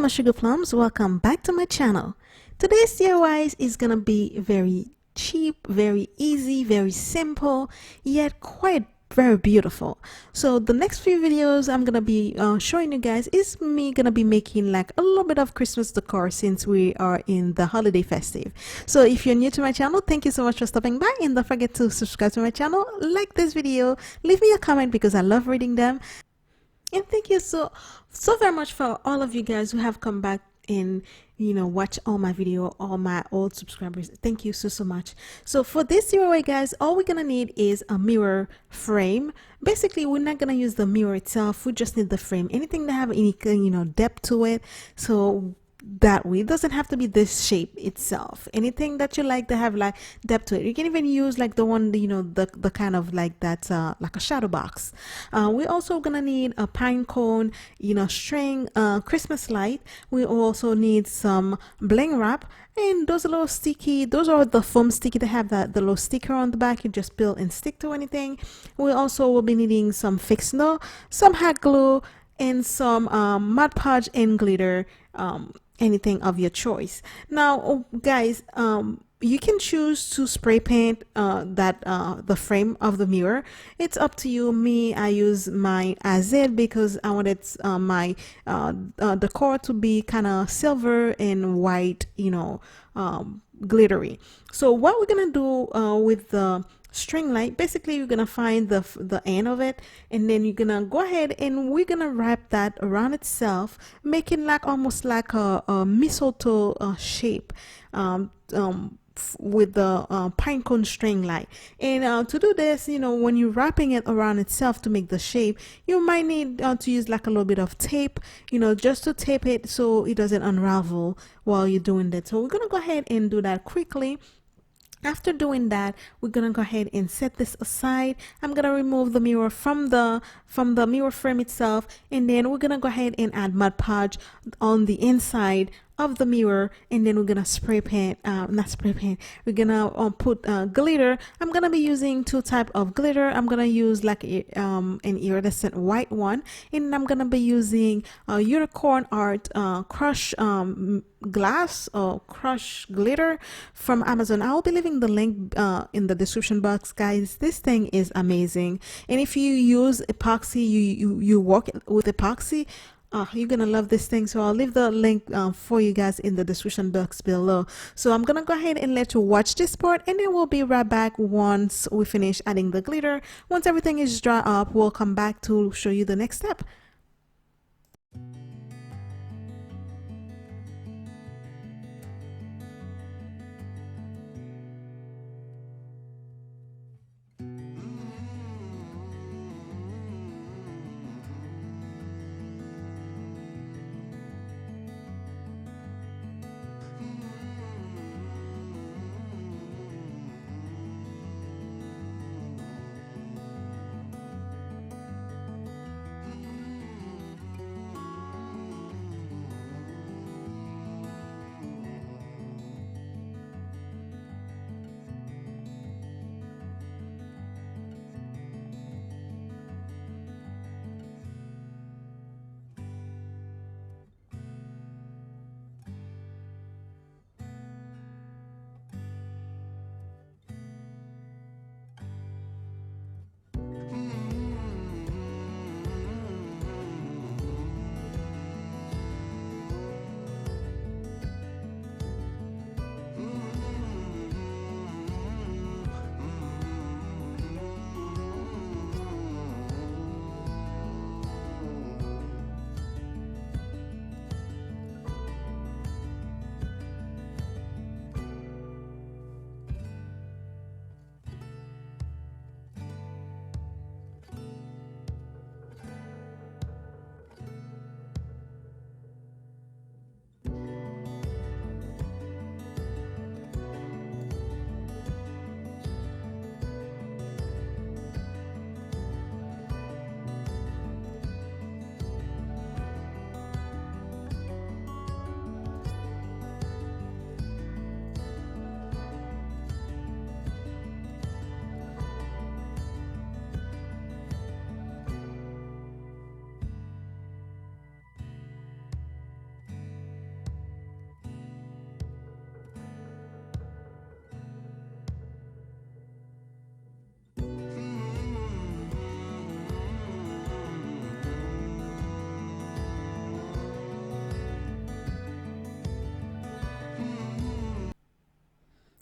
my sugar plums, welcome back to my channel. Today's DIY is gonna be very cheap, very easy, very simple, yet quite very beautiful. So the next few videos I'm gonna be showing you guys is me gonna be making like a little bit of Christmas decor since we are in the holiday festive. So if you're new to my channel, thank you so much for stopping by, and don't forget to subscribe to my channel, like this video, leave me a comment because I love reading them. And thank you so very much for all of you guys who have come back and watch all my video, all my old subscribers. Thank you so much. So for this giveaway, guys, all we're gonna need is a mirror frame. Basically, we're not gonna use the mirror itself, we just need the frame, anything that have any depth to it, so that way it doesn't have to be this shape itself. Anything that you like to have like depth to it, you can even use like the one the kind of like that's like a shadow box. We're also gonna need a pine cone string, Christmas light. We also need some bling wrap, and those little sticky, those are the foam sticky that have the little sticker on the back. You just peel and stick to anything. We also will be needing some fix no, some hot glue, and some Mod Podge and glitter, anything of your choice. Now guys, you can choose to spray paint the frame of the mirror. It's up to you. Me, I use my as it because I wanted my decor to be kind of silver and white, glittery. So what we're gonna do with the string light, basically you're gonna find the end of it, and then you're gonna go ahead and we're gonna wrap that around itself, making like almost like a mistletoe shape, with the pinecone string light. And to do this, when you're wrapping it around itself to make the shape, you might need to use like a little bit of tape, just to tape it so it doesn't unravel while you're doing that. So we're gonna go ahead and do that quickly. After doing that, we're gonna go ahead and set this aside. I'm gonna remove the mirror from the mirror frame itself, and then we're gonna go ahead and add Mod Podge on the inside of the mirror, and then we're gonna spray paint, not spray paint, we're gonna put glitter. I'm gonna be using two type of glitter. I'm gonna use like an iridescent white one, and I'm gonna be using unicorn art crush glass or crush glitter from Amazon. I'll be leaving the link in the description box, guys. This thing is amazing, and if you use epoxy, you work with epoxy, you're gonna love this thing. So I'll leave the link for you guys in the description box below. So I'm gonna go ahead and let you watch this part, and then we'll be right back once we finish adding the glitter. Once everything is dry up, we'll come back to show you the next step.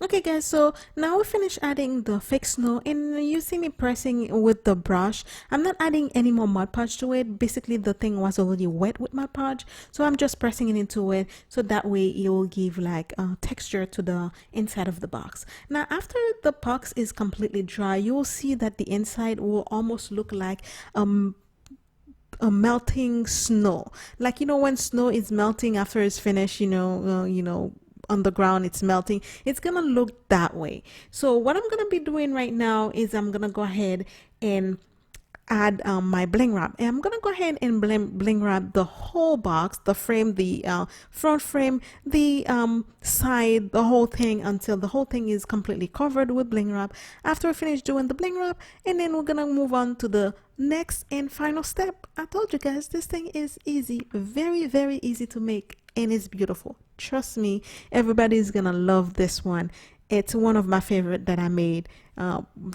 Okay guys, so now we finished adding the fake snow, and you see me pressing with the brush. I'm not adding any more Mod Podge to it. Basically the thing was already wet with Mod Podge, so I'm just pressing it into it, so that way it will give like texture to the inside of the box. Now after the box is completely dry, you will see that the inside will almost look like a melting snow, like when snow is melting after it's finished, on the ground it's melting. It's gonna look that way. So what I'm gonna be doing right now is I'm gonna go ahead and add my bling wrap, and I'm gonna go ahead and bling wrap the whole box, the frame, the front frame, the side, the whole thing, until the whole thing is completely covered with bling wrap. After we finish doing the bling wrap, and then we're gonna move on to the next and final step. I told you guys, this thing is easy, very very easy to make, and it's beautiful. Trust me, everybody's gonna love this one. It's one of my favorite that I made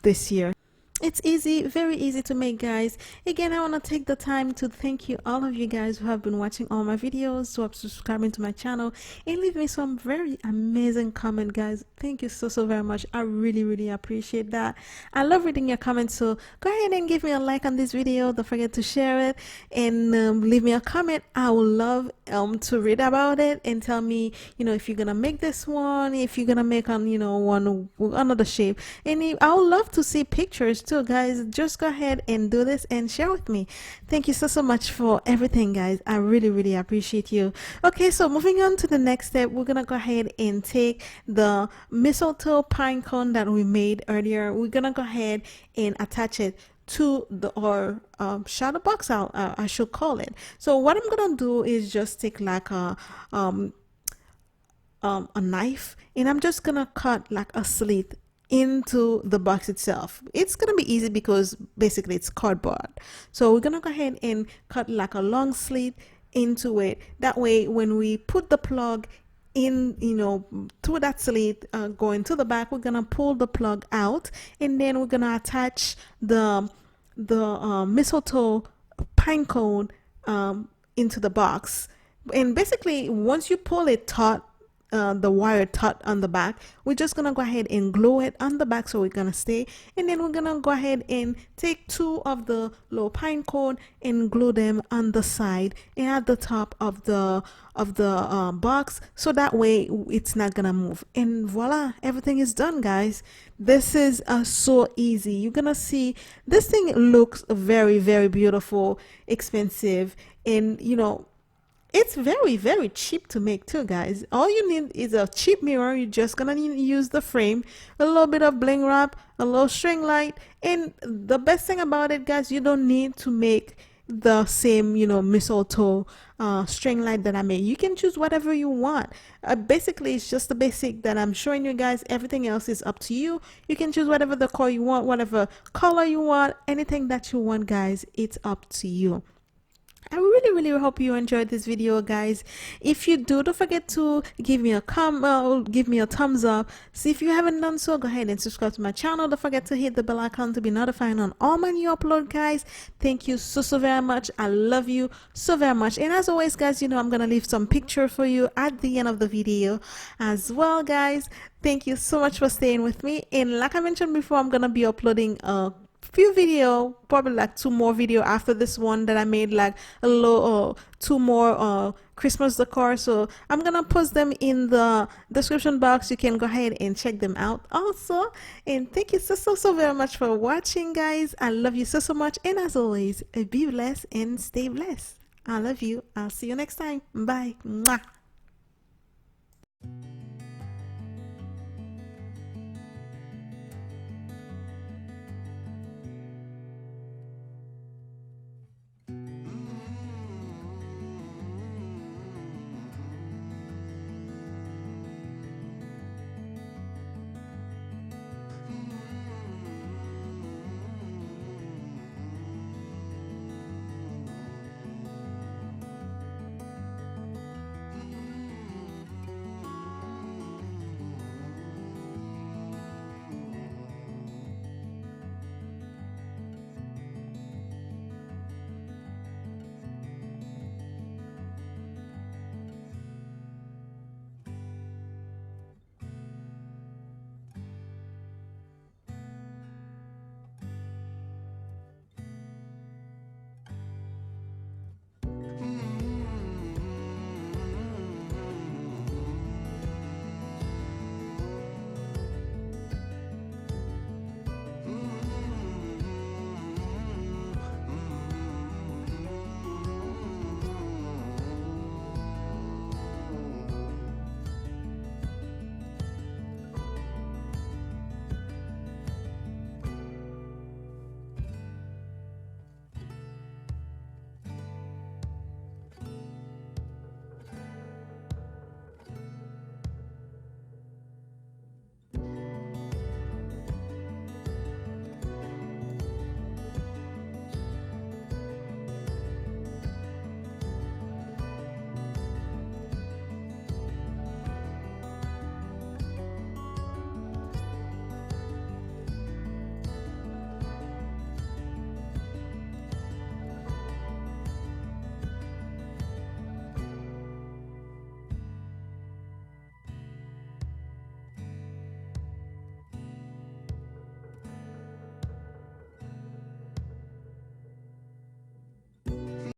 this year. It's easy, very easy to make, guys. Again, I want to take the time to thank you, all of you guys who have been watching all my videos, so subscribing to my channel, and leave me some very amazing comment, guys. Thank you so very much. I really appreciate that. I love reading your comments, so go ahead and give me a like on this video. Don't forget to share it, and leave me a comment. I would love to read about it, and tell me, if you're gonna make this one, if you're gonna make on one another shape, and I would love to see pictures too. So guys, just go ahead and do this and share with me. Thank you so much for everything, guys. I really appreciate you. Okay, so moving on to the next step, we're gonna go ahead and take the mistletoe pine cone that we made earlier. We're gonna go ahead and attach it to our shadow box, I should call it. So what I'm gonna do is just take like a knife, and I'm just gonna cut like a slit into the box itself. It's gonna be easy because basically it's cardboard. So we're gonna go ahead and cut like a long slit into it. That way when we put the plug in, through that slit, going to the back, we're gonna pull the plug out, and then we're gonna attach the mistletoe pine cone into the box. And basically once you pull it taut, the wire taut on the back, we're just gonna go ahead and glue it on the back, so we're gonna stay. And then we're gonna go ahead and take two of the little pine cone and glue them on the side and at the top of the box, so that way it's not gonna move. And voila, everything is done, guys. This is so easy. You're gonna see this thing looks very beautiful, expensive, and it's very cheap to make too, guys. All you need is a cheap mirror. You're just gonna need to use the frame, a little bit of bling wrap, a little string light, and the best thing about it, guys, you don't need to make the same mistletoe string light that I made. You can choose whatever you want. Basically it's just the basic that I'm showing you guys. Everything else is up to you. You can choose whatever decor you want, whatever color you want, anything that you want, guys. It's up to you. I really hope you enjoyed this video, guys. If you do, don't forget to give me a comment, give me a thumbs up. See, if you haven't done so, go ahead and subscribe to my channel. Don't forget to hit the bell icon to be notified on all my new upload, guys. Thank you so very much. I love you so very much. And as always, guys, I'm gonna leave some picture for you at the end of the video as well, guys. Thank you so much for staying with me. And like I mentioned before, I'm gonna be uploading a few video, probably like 2 more video after this one that I made, like a little 2 more Christmas decor. So I'm gonna post them in the description box. You can go ahead and check them out also. And thank you so very much for watching, guys. I love you so much, and as always, be blessed and stay blessed. I love you. I'll see you next time. Bye. Mwah.